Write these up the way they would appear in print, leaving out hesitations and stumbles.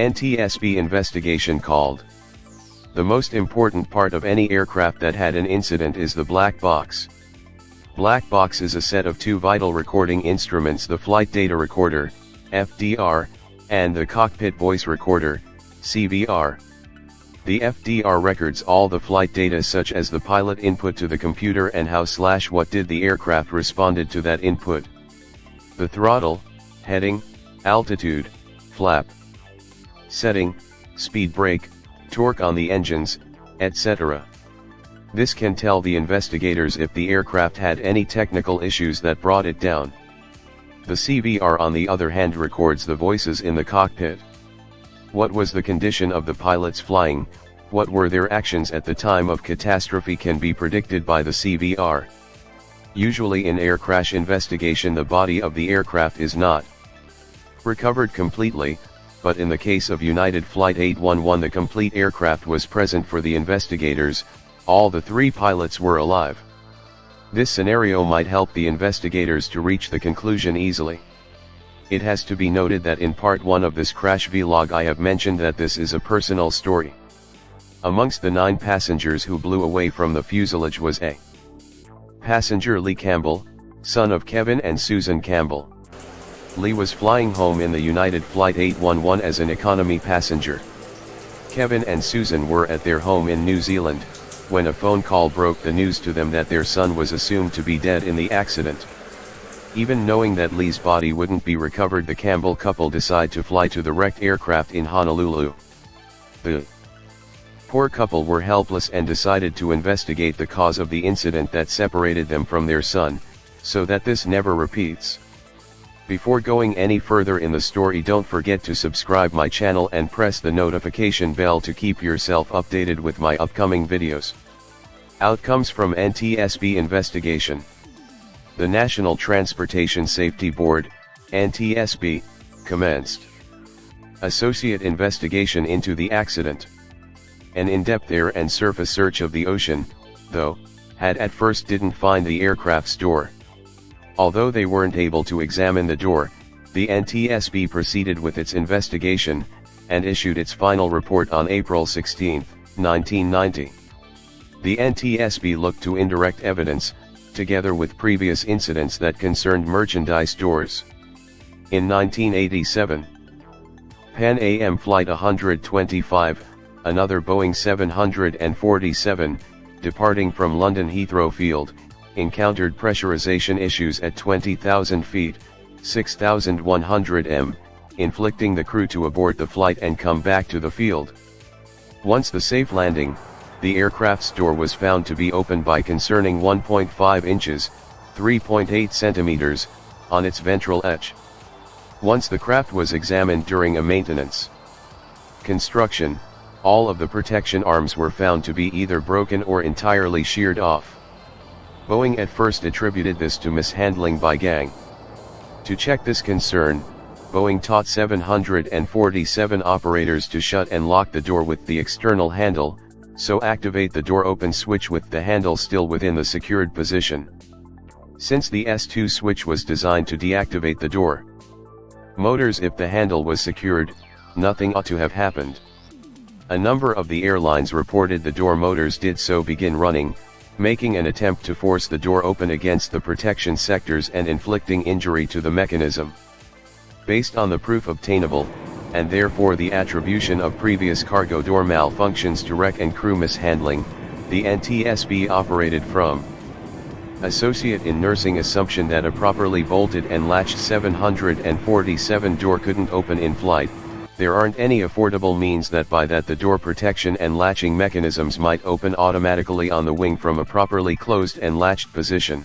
NTSB investigation called. The most important part of any aircraft that had an incident is the black box. Black box is a set of two vital recording instruments: the flight data recorder, FDR, and the cockpit voice recorder, CVR. The FDR records all the flight data, such as the pilot input to the computer and how/what did the aircraft responded to that input. The throttle, heading, altitude, flap, setting, speed brake, torque on the engines, etc. This can tell the investigators if the aircraft had any technical issues that brought it down. The CVR, on the other hand, records the voices in the cockpit. What was the condition of the pilots flying, what were their actions at the time of catastrophe can be predicted by the CVR. Usually in air crash investigation the body of the aircraft is not recovered completely, but in the case of United Flight 811 the complete aircraft was present for the investigators, all the three pilots were alive. This scenario might help the investigators to reach the conclusion easily. It has to be noted that in part 1 of this crash vlog I have mentioned that this is a personal story. Amongst the 9 passengers who blew away from the fuselage was a passenger Lee Campbell, son of Kevin and Susan Campbell. Lee was flying home in the United Flight 811 as an economy passenger. Kevin and Susan were at their home in New Zealand, when a phone call broke the news to them that their son was assumed to be dead in the accident. Even knowing that Lee's body wouldn't be recovered, the Campbell couple decide to fly to the wrecked aircraft in Honolulu. The poor couple were helpless and decided to investigate the cause of the incident that separated them from their son, so that this never repeats. Before going any further in the story, don't forget to subscribe my channel and press the notification bell to keep yourself updated with my upcoming videos. Outcomes from NTSB investigation. The National Transportation Safety Board, NTSB, commenced associate investigation into the accident. An in-depth air and surface search of the ocean, though, had at first didn't find the aircraft's door. Although they weren't able to examine the door, the NTSB proceeded with its investigation, and issued its final report on April 16, 1990. The NTSB looked to indirect evidence, together with previous incidents that concerned merchandise doors. In 1987, Pan Am Flight 125, another Boeing 747, departing from London Heathrow Field, encountered pressurization issues at 20,000 feet, 6,100 m, inflicting the crew to abort the flight and come back to the field. Once the safe landing, the aircraft's door was found to be open by concerning 1.5 inches, 3.8 centimeters, on its ventral edge. Once the craft was examined during a maintenance construction, all of the protection arms were found to be either broken or entirely sheared off. Boeing at first attributed this to mishandling by gang. To check this concern, Boeing taught 747 operators to shut and lock the door with the external handle, so activate the door open switch with the handle still within the secured position. Since the S2 switch was designed to deactivate the door motors if the handle was secured, nothing ought to have happened. A number of the airlines reported the door motors did so begin running, making an attempt to force the door open against the protection sectors and inflicting injury to the mechanism. Based on the proof obtainable, and therefore the attribution of previous cargo door malfunctions to wreck and crew mishandling, the NTSB operated from associate in nursing assumption that a properly bolted and latched 747 door couldn't open in flight. There aren't any affordable means that by that the door protection and latching mechanisms might open automatically on the wing from a properly closed and latched position.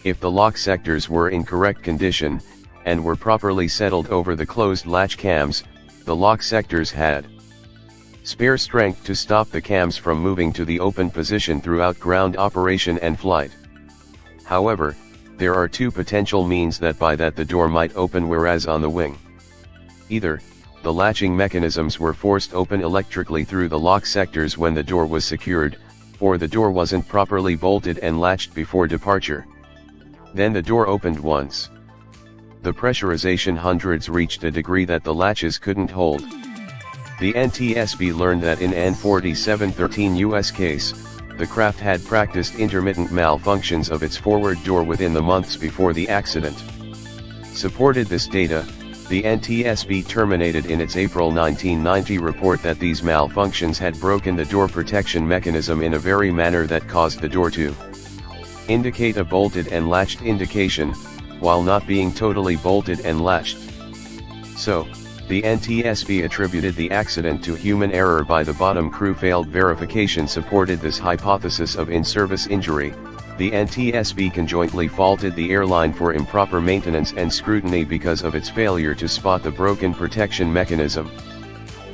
If the lock sectors were in correct condition, and were properly settled over the closed latch cams, the lock sectors had spare strength to stop the cams from moving to the open position throughout ground operation and flight. However, there are two potential means that by that the door might open whereas on the wing. Either, the latching mechanisms were forced open electrically through the lock sectors when the door was secured, or the door wasn't properly bolted and latched before departure. Then the door opened once. The pressurization hundreds reached a degree that the latches couldn't hold. The NTSB learned that in an 4713 US case, the craft had practiced intermittent malfunctions of its forward door within the months before the accident. Supported this data, the NTSB terminated in its April 1990 report that these malfunctions had broken the door protection mechanism in a very manner that caused the door to indicate a bolted and latched indication, while not being totally bolted and latched. So, the NTSB attributed the accident to human error by the bottom crew. Failed verification supported this hypothesis of in-service injury. The NTSB conjointly faulted the airline for improper maintenance and scrutiny because of its failure to spot the broken protection mechanism.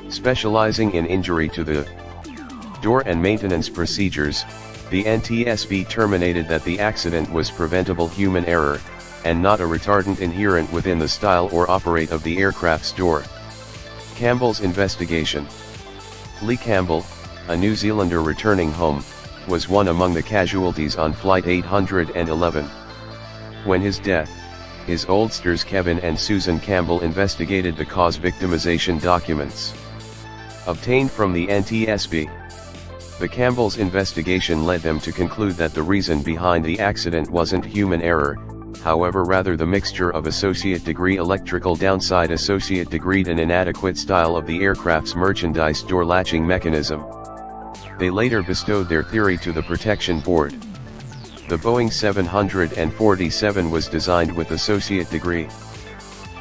Specializing in injury to the door and maintenance procedures, the NTSB terminated that the accident was preventable human error, and not a retardant inherent within the style or operate of the aircraft's door. Campbell's investigation. Lee Campbell, a New Zealander returning home, was one among the casualties on Flight 811. When his death, his oldsters Kevin and Susan Campbell investigated the cause victimization documents obtained from the NTSB. The Campbells' investigation led them to conclude that the reason behind the accident wasn't human error, however rather the mixture of associate degree electrical downside associate degree and inadequate style of the aircraft's merchandise door latching mechanism. They later bestowed their theory to the Protection Board. The Boeing 747 was designed with associate degree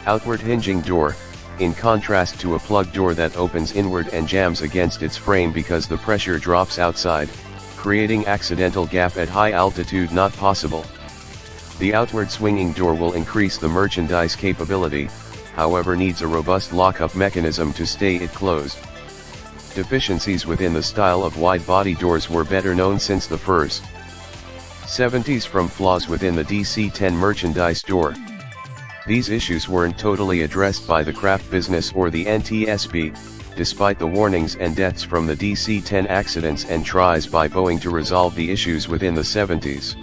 outward hinging door, in contrast to a plug door that opens inward and jams against its frame because the pressure drops outside, creating accidental gap at high altitude not possible. The outward swinging door will increase the merchandise capability, however needs a robust lockup mechanism to stay it closed. Deficiencies within the style of wide-body doors were better known since the first 70s from flaws within the DC-10 merchandise door. These issues weren't totally addressed by the craft business or the NTSB, despite the warnings and deaths from the DC-10 accidents and tries by Boeing to resolve the issues within the 70s.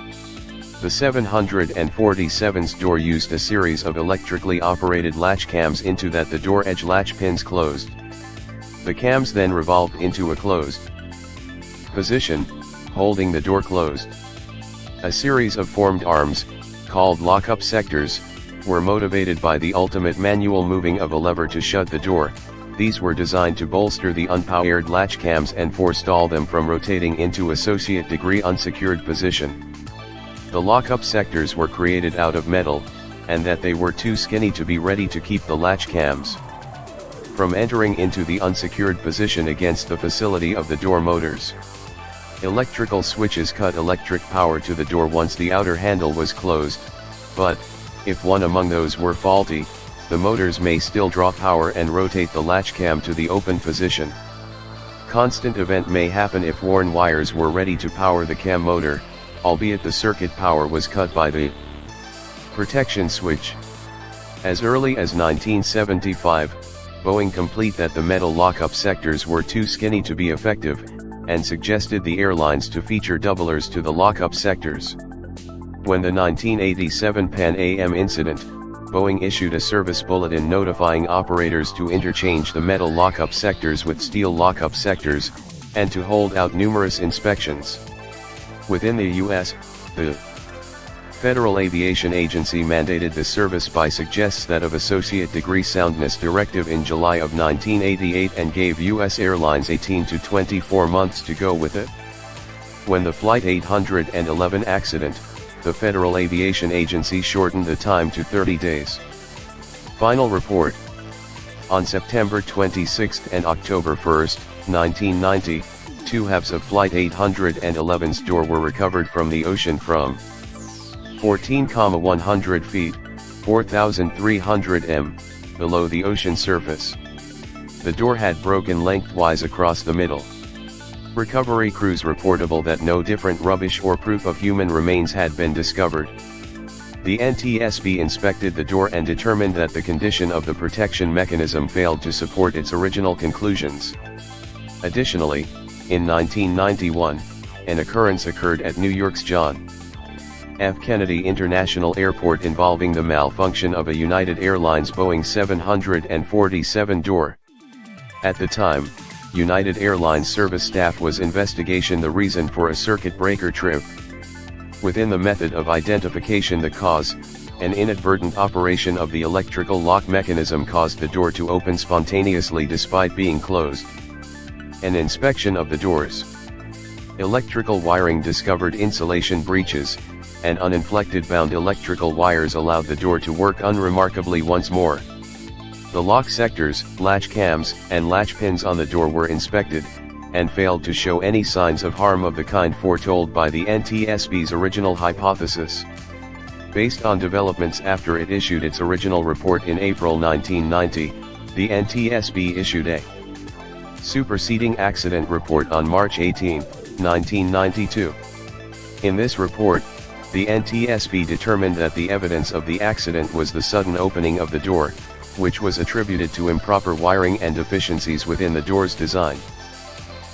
The 747's door used a series of electrically operated latch cams into that the door edge latch pins closed. The cams then revolved into a closed position, holding the door closed. A series of formed arms, called lockup sectors, were motivated by the ultimate manual moving of a lever to shut the door. These were designed to bolster the unpowered latch cams and forestall them from rotating into associate degree unsecured position. The lockup sectors were created out of metal, and that they were too skinny to be ready to keep the latch cams from entering into the unsecured position against the facility of the door motors. Electrical switches cut electric power to the door once the outer handle was closed, but, if one among those were faulty, the motors may still draw power and rotate the latch cam to the open position. Constant event may happen if worn wires were ready to power the cam motor, albeit the circuit power was cut by the protection switch. As early as 1975, Boeing complete that the metal lockup sectors were too skinny to be effective, and suggested the airlines to feature doublers to the lockup sectors. When the 1987 Pan Am incident, Boeing issued a service bulletin notifying operators to interchange the metal lockup sectors with steel lockup sectors, and to hold out numerous inspections. Within the U.S., the Federal Aviation Agency mandated the service by suggests that of Associate Degree Soundness Directive in July of 1988 and gave U.S. airlines 18 to 24 months to go with it. When the Flight 811 accident, the Federal Aviation Agency shortened the time to 30 days. Final report. On September 26 and October 1, 1990, two halves of Flight 811's door were recovered from the ocean from 14,100 feet, 4,300 m, below the ocean surface. The door had broken lengthwise across the middle. Recovery crews reportable that no different rubbish or proof of human remains had been discovered. The NTSB inspected the door and determined that the condition of the protection mechanism failed to support its original conclusions. Additionally, in 1991, an occurrence occurred at New York's John F. Kennedy International Airport involving the malfunction of a United Airlines Boeing 747 door. At the time, United Airlines service staff was investigating the reason for a circuit breaker trip. Within the method of identification the cause, an inadvertent operation of the electrical lock mechanism caused the door to open spontaneously despite being closed. An inspection of the doors. Electrical wiring discovered insulation breaches, and uninflected bound electrical wires allowed the door to work unremarkably once more. The lock sectors, latch cams, and latch pins on the door were inspected, and failed to show any signs of harm of the kind foretold by the NTSB's original hypothesis. Based on developments after it issued its original report in April 1990, the NTSB issued a superseding accident report on March 18, 1992. In this report, the NTSB determined that the evidence of the accident was the sudden opening of the door, which was attributed to improper wiring and deficiencies within the door's design.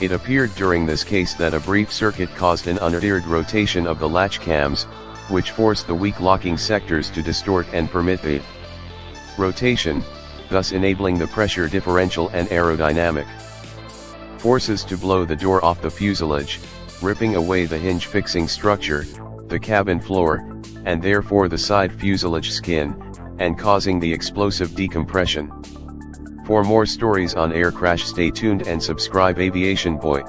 It appeared during this case that a brief circuit caused an unadhered rotation of the latch cams, which forced the weak locking sectors to distort and permit the rotation, thus enabling the pressure differential and aerodynamic forces to blow the door off the fuselage, ripping away the hinge fixing structure, the cabin floor, and therefore the side fuselage skin, and causing the explosive decompression. For more stories on air crash, stay tuned and subscribe Aviation Boy.